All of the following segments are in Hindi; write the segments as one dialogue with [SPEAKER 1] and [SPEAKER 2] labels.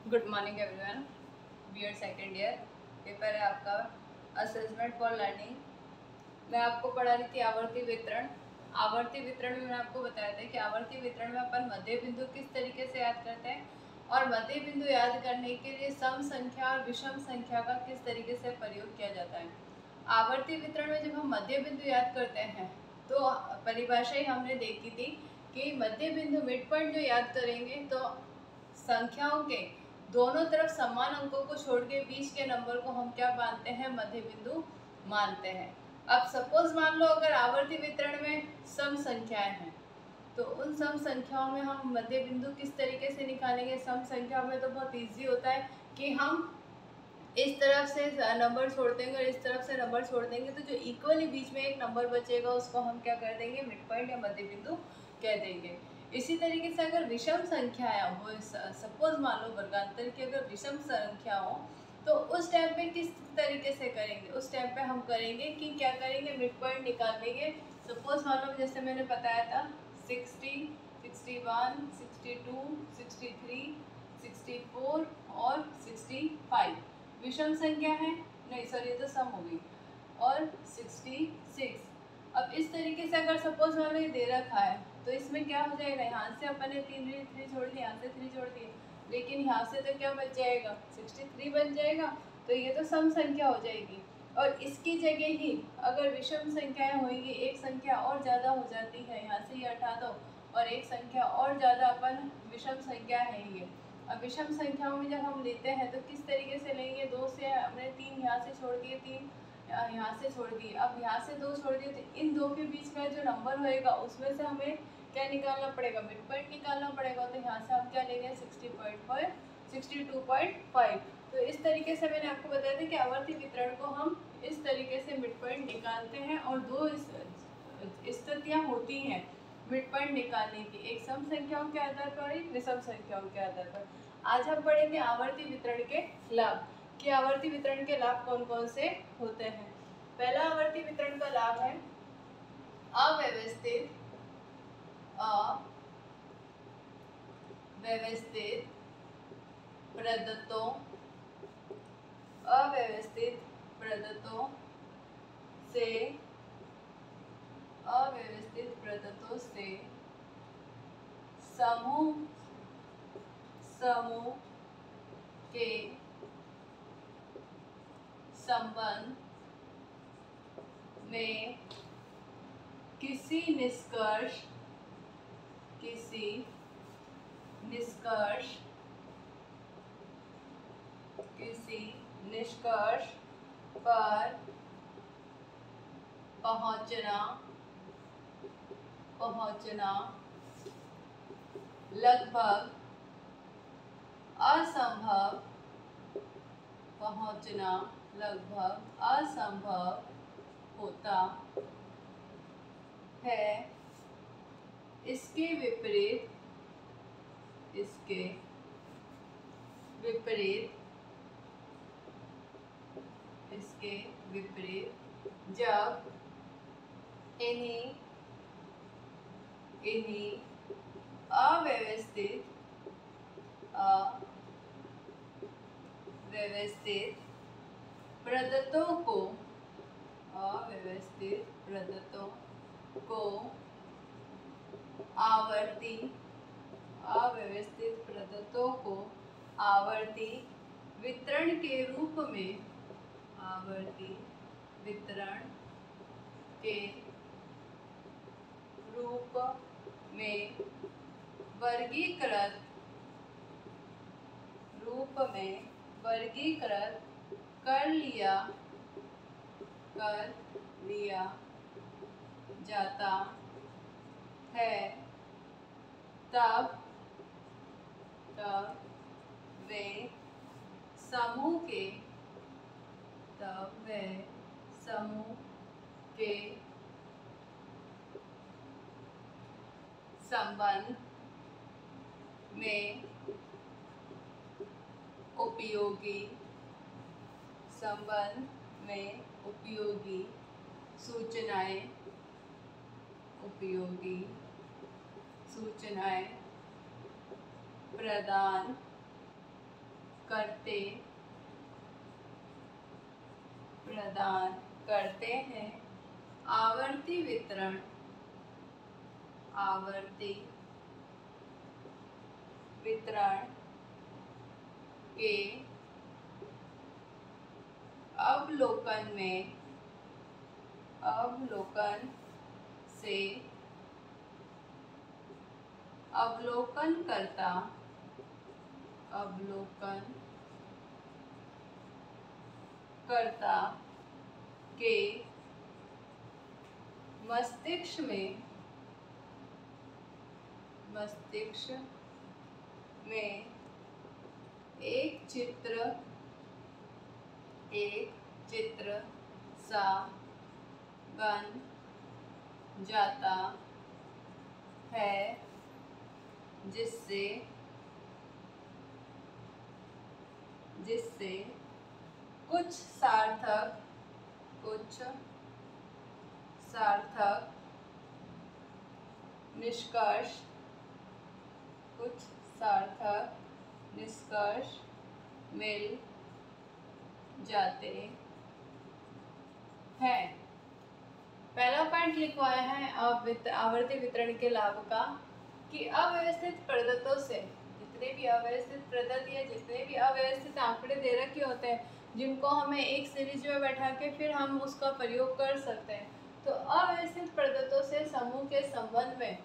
[SPEAKER 1] Good morning everyone. BEd second year paper है आपका असेसमेंट फॉर लर्निंग। मैं आपको पढ़ा रही थी आवर्ती वितरण। आवर्ती वितरण में मैंने आपको बताया था कि आवर्ती वितरण में अपन मध्य बिंदु किस तरीके से याद करते हैं और मध्य बिंदु याद करने के लिए सम संख्या और विषम संख्या का किस तरीके से प्रयोग किया जाता है। आवर्ती वितरण में जब हम मध्य बिंदु याद करते हैं तो परिभाषा ही हमने देखी थी कि मध्य बिंदु मिड पॉइंट जो याद करेंगे तो संख्याओं के दोनों तरफ समान अंकों को छोड़ के बीच के नंबर को हम क्या मानते हैं, मध्य बिंदु मानते हैं। अब सपोज मान लो अगर आवर्ती वितरण में सम संख्याएं हैं तो उन सम संख्याओं में हम मध्य बिंदु किस तरीके से निकालेंगे। सम संख्याओं में तो बहुत इजी होता है कि हम इस तरफ से नंबर छोड़ देंगे और इस तरफ से नंबर छोड़ देंगे तो जो इक्वली बीच में एक नंबर बचेगा उसको हम क्या कर देंगे, मिड पॉइंट या मध्य बिंदु कह देंगे। इसी तरीके से अगर विषम संख्याएं हो, सपोज मान लो वर्गांतर की अगर विषम संख्या हो तो उस टाइम पे किस तरीके से करेंगे। उस टाइम पे हम करेंगे कि क्या करेंगे, मिड पॉइंट निकाल देंगे। सपोज मान लो जैसे मैंने बताया था 60, 61, 62, 63, 64 और 65 विषम संख्या है, नहीं सॉरी ये तो सम हो गई, और 66। अब इस तरीके से अगर सपोज मान लो ये दे रखा है तो इसमें क्या हो जाएगा, यहाँ से अपन ने 3 छोड़ दिए, यहाँ से 3 छोड़ दिए, लेकिन यहाँ से तो क्या बच जाएगा, 63 बन जाएगा। तो ये तो सम संख्या हो जाएगी। और इसकी जगह ही अगर विषम संख्याएं होंगी, एक संख्या और ज़्यादा हो जाती है, यहाँ से ये हटा दो और एक संख्या और ज़्यादा अपन विषम संख्या है ये। अब विषम संख्याओं में जब हम लेते हैं तो किस तरीके से लेंगे, 2 से हमने 3 यहाँ से छोड़ दिए, 3 यहाँ से छोड़ दिए, अब यहाँ से 2 छोड़ दिए तो इन 2 के बीच का जो नंबर होएगा उसमें से हमें क्या निकालना पड़ेगा, मिड पॉइंट निकालना पड़ेगा। तो यहाँ से हम क्या लेंगे, 62.5। तो इस तरीके से मैंने आपको बताया था कि आवर्ती वितरण को हम इस तरीके से मिड पॉइंट निकालते हैं और दो स्थितियाँ होती हैं मिड पॉइंट निकालने की, एक सम संख्याओं के आधार पर, एक विषम संख्याओं के आधार पर। आज हम पढ़ेंगे आवर्ती वितरण के लाभ कि आवर्ती वितरण के लाभ कौन कौन से होते हैं। पहला आवर्ती वितरण का लाभ है अव्यवस्थित प्रदत्तों अव्यवस्थित प्रदत्तों से अव्यवस्थित प्रदत्तों से समूह के संबंध में किसी निष्कर्ष पर पहुंचना लगभग असंभव होता है। इसके विपरीत जब इन्हीं अव्यवस्थित प्रदत्तों को आवर्ती वितरण के रूप में वर्गीकृत कर लिया जाता है, तब वे समूह के संबंध में उपयोगी सूचनाएं प्रदान करते प्रदान करते हैं। आवर्ती वितरण के अवलोकन से अवलोकनकर्ता के मस्तिष्क में एक चित्र सा बन जाता है, जिससे कुछ सार्थक निष्कर्ष मिल जाते हैं। पहला पॉइंट लिखवाया है आवर्ती वितरण के लाभ का, कि अव्यवस्थित प्रदत्तों से जितने भी अव्यवस्थित प्रदत्त या जितने भी अव्यवस्थित आंकड़े दे रखे होते हैं, जिनको हमें एक सीरीज में बैठा के फिर हम उसका प्रयोग कर सकते हैं, तो अव्यवस्थित प्रदत्तों से समूह के संबंध में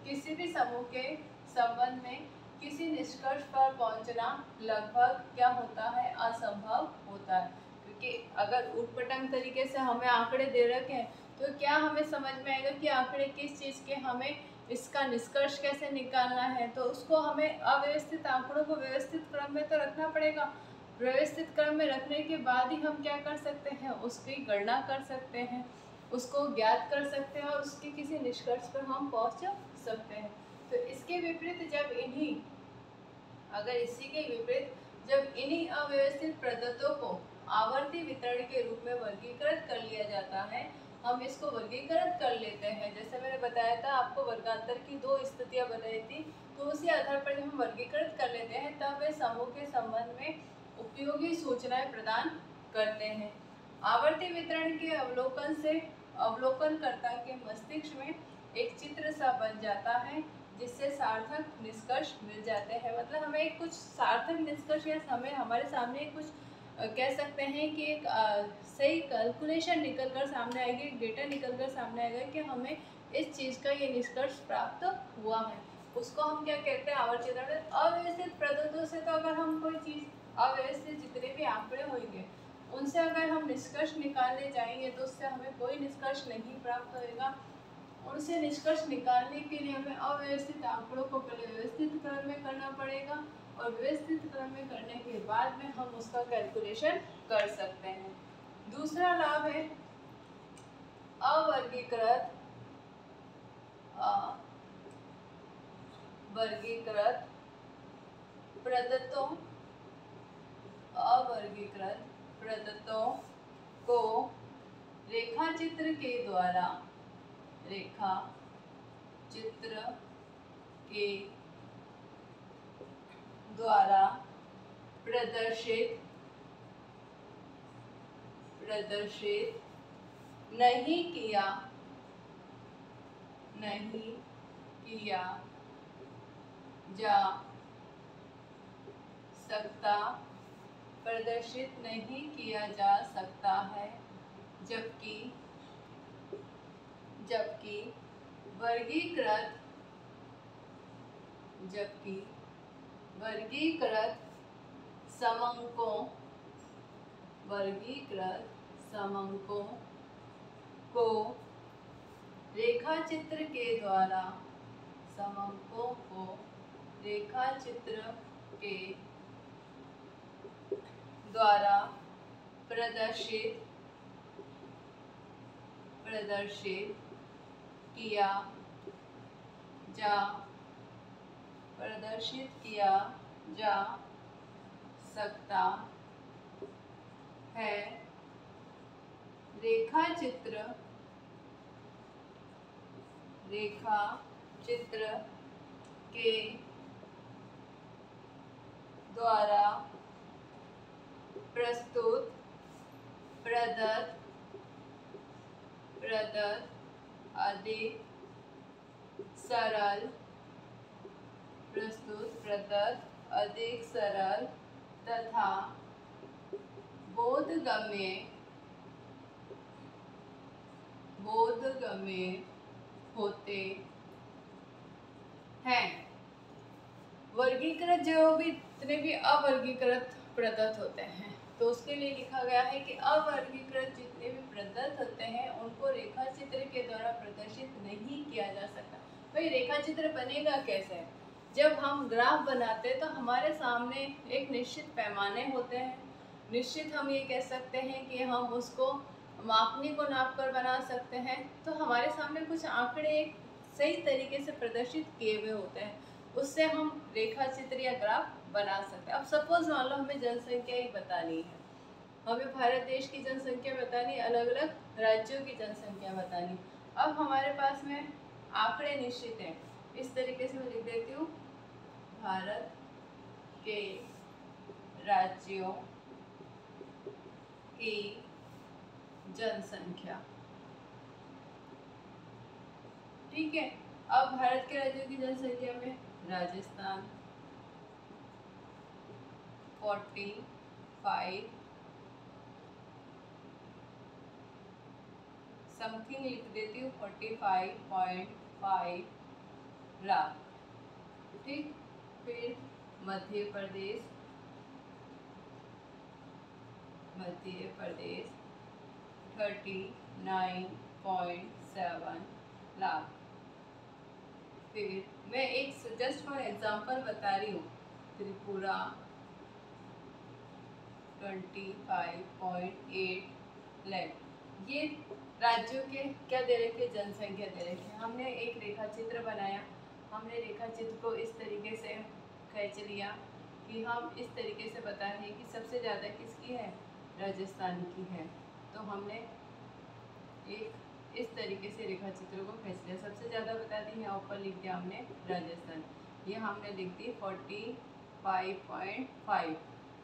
[SPEAKER 1] किसी भी समूह के संबंध में किसी निष्कर्ष पर पहुंचना लगभग क्या होता है, असंभव होता है। क्योंकि अगर ऊटपटांग तरीके से हमें आंकड़े दे रखे हैं तो क्या हमें समझ में आएगा कि आंकड़े किस चीज़ के, हमें इसका निष्कर्ष कैसे निकालना है। तो उसको हमें अव्यवस्थित आंकड़ों को व्यवस्थित क्रम में तो रखना पड़ेगा। व्यवस्थित क्रम में रखने के बाद ही हम क्या कर सकते हैं, उसकी गणना कर सकते हैं, उसको ज्ञात कर सकते हैं और उसके किसी निष्कर्ष पर हम पहुंच सकते हैं। तो इसके विपरीत जब इन्हीं अव्यवस्थित प्रदत्तों को आवर्ती वितरण के रूप में वर्गीकृत कर लिया जाता है, हम इसको वर्गीकृत कर लेते हैं। जैसे मैंने बताया था आपको, वर्गांतर की 2 स्थितियां बनाई थी, तो उसी आधार पर जब हम वर्गीकृत कर लेते हैं तब वे समूह के संबंध में उपयोगी सूचनाएं प्रदान करते हैं। आवर्ती वितरण के अवलोकन से अवलोकनकर्ता के मस्तिष्क में एक चित्र सा बन जाता है, जिससे सार्थक निष्कर्ष मिल जाते हैं। मतलब हमें कुछ सार्थक निष्कर्ष या हमारे सामने कुछ कह सकते हैं कि एक सही कैलकुलेशन निकल कर सामने आएगी, डेटा निकल कर सामने आएगा कि हमें इस चीज़ का ये निष्कर्ष प्राप्त हुआ है। उसको हम क्या कहते हैं, आवर्ती वितरण। अव्यवस्थित प्रदत्तों से तो अगर हम कोई चीज़, अव्यवस्थित जितने भी आंकड़े होंगे उनसे अगर हम निष्कर्ष निकालने जाएंगे तो उससे हमें कोई निष्कर्ष नहीं प्राप्त होएगा। उनसे निष्कर्ष निकालने के लिए हमें अव्यवस्थित आंकड़ों को पहले व्यवस्थित क्रम में करना पड़ेगा और व्यवस्थित क्रम में करने के बाद में हम उसका कैलकुलेशन कर सकते हैं। दूसरा लाभ है अवर्गीकृत प्रदत्तों को रेखाचित्र के द्वारा प्रदर्शित नहीं किया जा सकता, प्रदर्शित नहीं किया जा सकता है, जबकि वर्गीकृत समंकों को रेखाचित्र के द्वारा प्रदर्शित किया जा सकता है। रेखाचित्र के द्वारा प्रस्तुत प्रदत्त अधिक सरल, प्रस्तुत प्रदत्त अधिक सरल तथा बोधगम्य होते हैं। वर्गीकृत जो भी जितने भी अवर्गीकृत प्रदत्त होते हैं, तो उसके लिए लिखा गया है कि अवर्गीकृत जितने भी प्रदत्त होते हैं उनको रेखा चित्र के द्वारा प्रदर्शित नहीं किया जा सकता। भाई रेखा चित्र बनेगा कैसे? जब हम ग्राफ बनाते हैं तो हमारे सामने एक निश्चित पैमाने होते हैं, निश्चित हम ये कह सकते हैं कि हम उसको मापनी को नाप कर बना सकते हैं। तो हमारे सामने कुछ आंकड़े एक सही तरीके से प्रदर्शित किए हुए होते हैं, उससे हम रेखा चित्र या ग्राफ बना सकते हैं। अब सपोज मान लो हमें जनसंख्या ही बतानी है, हमें भारत देश की जनसंख्या बतानी, अलग अलग राज्यों की जनसंख्या बतानी। अब हमारे पास में आंकड़े निश्चित हैं, इस तरीके से मैं लिख देती हूँ, भारत के राज्यों की जनसंख्या। ठीक है, अब भारत के राज्यों की जनसंख्या में राजस्थान 45 समथिंग लिख देती हूँ, 45.5 लाख। ठीक, फिर मध्य प्रदेश 39.7 लाख। फिर मैं एक जस्ट फॉर एग्जांपल बता रही हूँ, त्रिपुरा 25.8 लाख। ये राज्यों के क्या दे रखे, जनसंख्या दे रखे। हमने एक रेखा चित्र बनाया, हमने रेखा चित्र को इस तरीके से खींच लिया कि हम इस तरीके से बता रहे हैं कि सबसे ज़्यादा किसकी है, राजस्थान की है। तो हमने एक इस तरीके से रेखा चित्र को खींच लिया, सबसे ज़्यादा बता दी, यहाँ ऊपर लिख दिया हमने राजस्थान, ये हमने लिख दी 45.5।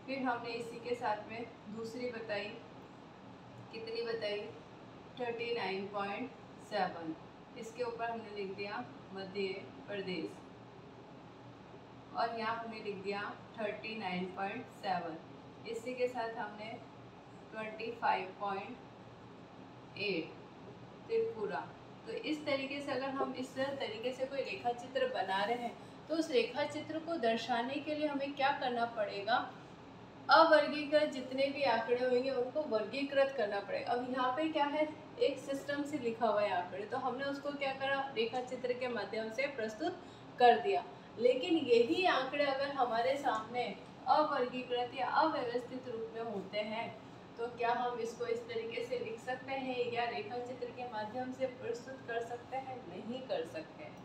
[SPEAKER 1] फिर हमने इसी के साथ में दूसरी बताई, कितनी बताई, 39.7। इसके ऊपर हमने लिख दिया मध्य प्रदेश, और यहाँ हमने लिख दिया 39.7। इसी के साथ हमने 25.8 त्रिपुरा। तो इस तरीके से अगर हम इस तरीके से कोई रेखा चित्र बना रहे हैं, तो उस रेखा चित्र को दर्शाने के लिए हमें क्या करना पड़ेगा, अवर्गीकृत जितने भी आंकड़े होंगे उनको वर्गीकृत करना पड़ेगा। अब यहाँ पे क्या है, एक सिस्टम से लिखा हुआ है आंकड़े, तो हमने उसको क्या करा, रेखा चित्र के माध्यम से प्रस्तुत कर दिया। लेकिन यही आंकड़े अगर हमारे सामने अवर्गीकृत या अव्यवस्थित रूप में होते हैं, तो क्या हम इसको इस तरीके से लिख सकते हैं या रेखा चित्र के माध्यम से प्रस्तुत कर सकते हैं? नहीं कर सकते हैं।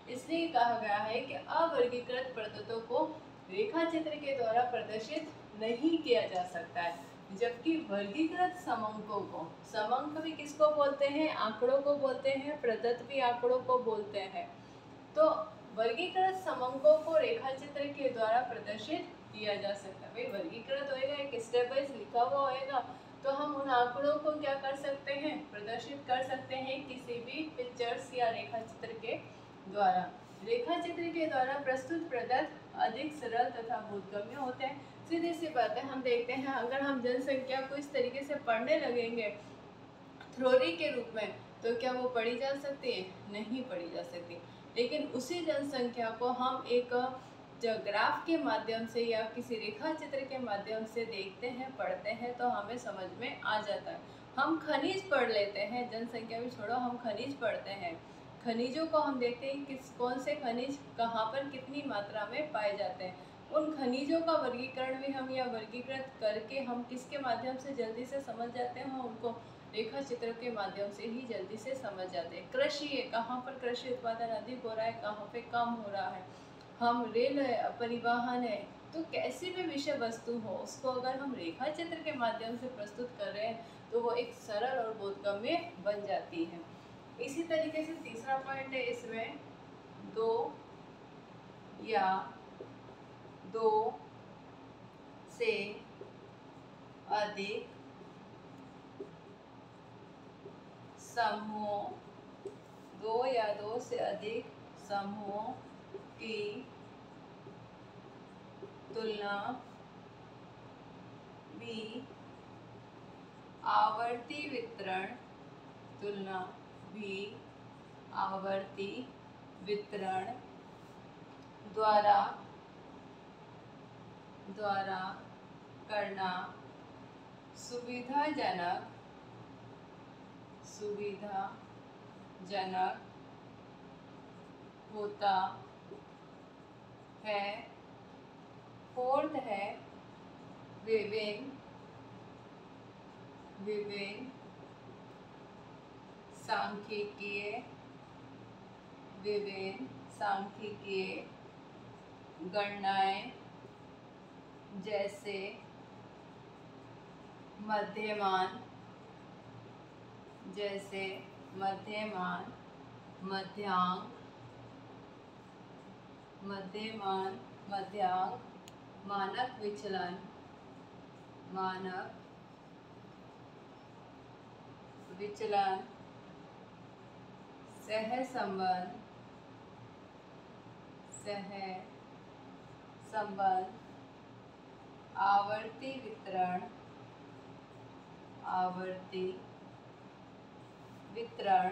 [SPEAKER 1] इसलिए कहा गया है कि अवर्गीकृत प्रदत्तों को रेखा चित्र के द्वारा प्रदर्शित नहीं किया जा सकता है, जबकि वर्गीकृत समंकों को, समंक भी किसको बोलते हैं, आंकड़ों को बोलते हैं, प्रदत्त भी आंकड़ों को बोलते हैं। तो वर्गीकृत समंकों को रेखा चित्र के द्वारा प्रदर्शित किया जा सकता है। भाई वर्गीकृत होएगा, एक स्टेप वाइज लिखा हुआ होएगा, तो हम उन आंकड़ों को क्या कर सकते हैं, प्रदर्शित कर सकते हैं किसी भी पिक्चर्स या रेखा चित्र के द्वारा। रेखा चित्र के द्वारा प्रस्तुत प्रदत्त अधिक सरल तथा बोधगम्य होते हैं। सीधी सी बात है, हम देखते हैं अगर हम जनसंख्या को इस तरीके से पढ़ने लगेंगे थ्योरी के रूप में, तो क्या वो पढ़ी जा सकती है? नहीं पढ़ी जा सकती। लेकिन उसी जनसंख्या को हम एक ग्राफ के माध्यम से या किसी रेखा चित्र के माध्यम से देखते हैं, पढ़ते हैं, तो हमें समझ में आ जाता है। हम खनिज पढ़ लेते हैं, जनसंख्या भी छोड़ो, हम खनिज पढ़ते हैं, खनिजों को हम देखते हैं किस कौन से खनिज कहाँ पर कितनी मात्रा में पाए जाते हैं। उन खनिजों का वर्गीकरण भी हम या वर्गीकृत करके हम किसके माध्यम से जल्दी से समझ जाते हैं, हम उनको रेखा चित्र के माध्यम से ही जल्दी से समझ जाते हैं। कृषि है, कहाँ पर कृषि उत्पादन अधिक हो रहा है, कहाँ पे कम हो रहा है, हम रेल है, परिवहन है, तो कैसी भी विषय वस्तु हो, उसको अगर हम रेखा चित्र के माध्यम से प्रस्तुत कर रहे हैं तो वो एक सरल और बोधगम्य बन जाती है। इसी तरीके से तीसरा पॉइंट है इसमें, दो या दो से अधिक समूहों, दो या दो से अधिक समूहों की तुलना भी आवर्ती वितरण, तुलना भी आवर्ती वितरण द्वारा करना सुविधाजनक होता है। फोर्थ है विभिन्न सांख्यिकीय गणनाएं जैसे मध्यमान, मध्यांक, मानक विचलन, सहसंबंध, आवर्ती वितरण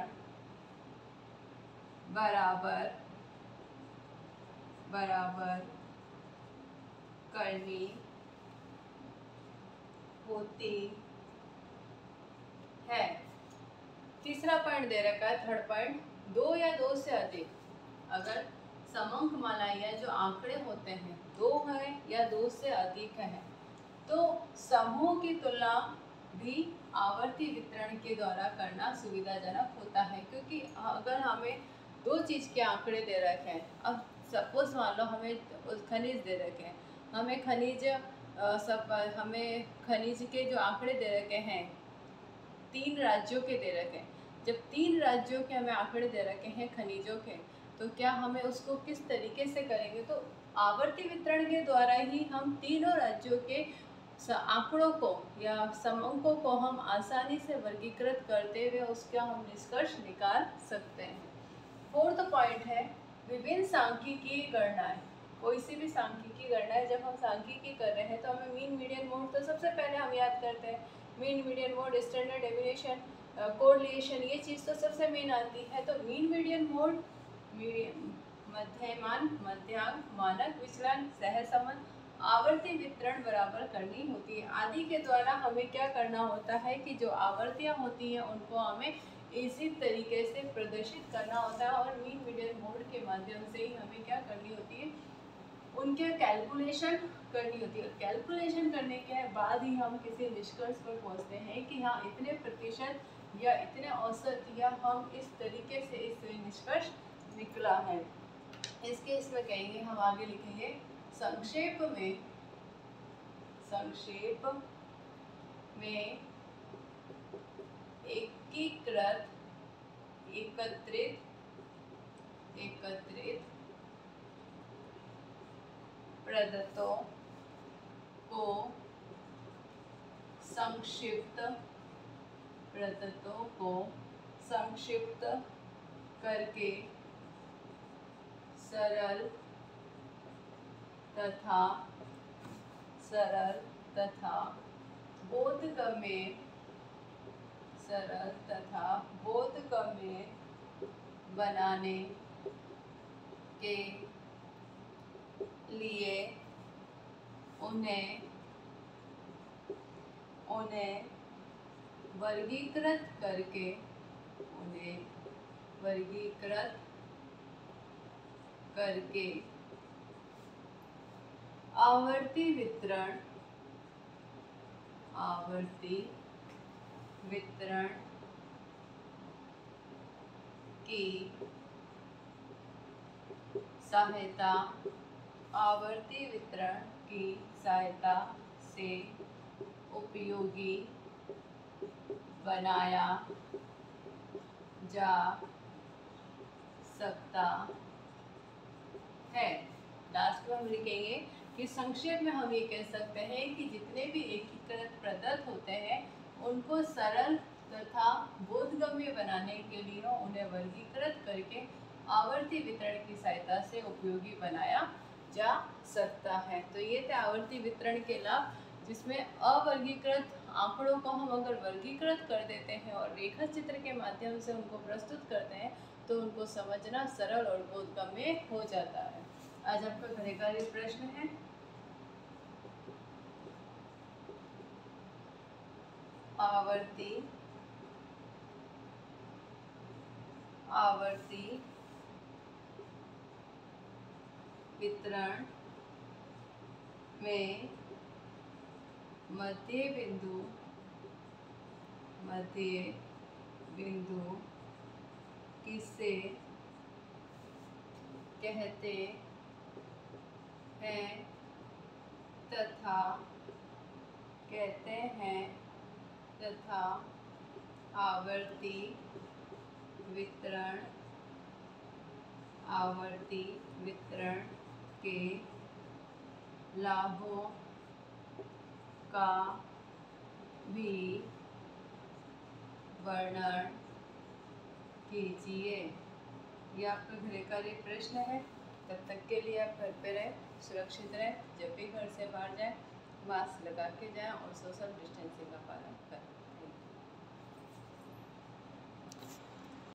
[SPEAKER 1] बराबर करनी होती है। तीसरा पॉइंट दे रखा है, थर्ड पॉइंट, दो या दो से अधिक, अगर समंक मालाएं या जो आंकड़े होते हैं दो है या दो से अधिक है तो समूह की तुलना भी आवर्ती वितरण के द्वारा करना सुविधाजनक होता है। क्योंकि अगर हमें दो चीज़ के आंकड़े दे रखे हैं, अब सपोज मान लो हमें खनिज दे रखे हैं, हमें खनिज के जो आंकड़े दे रखे हैं 3 राज्यों के दे रखे हैं, जब 3 राज्यों के हमें आंकड़े दे रखे हैं खनिजों के, तो क्या हमें उसको किस तरीके से करेंगे, तो आवर्ती वितरण के द्वारा ही हम तीनों राज्यों के आंकड़ों को या समंकों को हम आसानी से वर्गीकृत करते हुए उसका हम निष्कर्ष निकाल सकते हैं। फोर्थ पॉइंट है विभिन्न सांख्यिकीय गणनाएं। कोई सी भी सांख्यिकीय गणनाएं, जब हम सांख्यिकी कर रहे हैं तो हमें मीन, मीडियन, मोड, तो सबसे पहले हम याद करते हैं mean, median, mode, standard deviation, correlation, ये चीज़ तो सबसे मेन आती है। तो मीन, मीडियन, मोड, मध्यमान, मध्यांक, मानक विचलन, सहसंबंध, आवर्ती वितरण बराबर करनी होती है। आदि के द्वारा हमें क्या करना होता है कि जो आवर्तियाँ होती हैं उनको हमें इसी तरीके से प्रदर्शित करना होता है और मीन, मीडियन, मोड के माध्यम से ही हमें क्या करनी होती है, उनके कैलकुलेशन करनी होती है। कैलकुलेशन करने के बाद ही हम किसी निष्कर्ष पर पहुंचते हैं कि हाँ इतने प्रतिशत या इतने औसत या हम इस तरीके से इस निष्कर्ष निकला है। इसके इसमें कहेंगे, हम आगे लिखेंगे संक्षेप में एकीकृत एकत्रित प्रदत्तों को संक्षिप्त करके सरल तथा बोधगम्य बनाने के लिए उन्हें वर्गीकृत करके आवर्ती वितरण की सहायता से उपयोगी बनाया जा सकता है। लास्ट में हम लिखेंगे कि संक्षेप में हम ये कह सकते हैं कि जितने भी एकीकृत पदार्थ होते हैं उनको सरल तथा बोधगम्य बनाने के लिए उन्हें वर्गीकृत करके आवर्ती वितरण की सहायता से उपयोगी बनाया जा सकता है। तो ये थे आवर्ती वितरण के लाभ, जिसमें अवर्गीकृत आंकड़ों को हम अगर वर्गीकृत कर देते हैं और रेखा चित्र के माध्यम से उनको प्रस्तुत करते हैं तो उनको समझना सरल और बोधगम्य हो जाता है। आज आपका गृह कार्य प्रश्न है, आवर्ती वितरण में मध्य बिंदु किसे कहते हैं तथा आवर्ती वितरण के लाभों का भी वर्णन कीजिए। यह आपका गृह कार्य प्रश्न है। तब तक के लिए आप घर पे रहें, सुरक्षित रहें। जब भी घर से बाहर जाएं मास्क लगा के जाएं और सोशल डिस्टेंसिंग का पालन करें।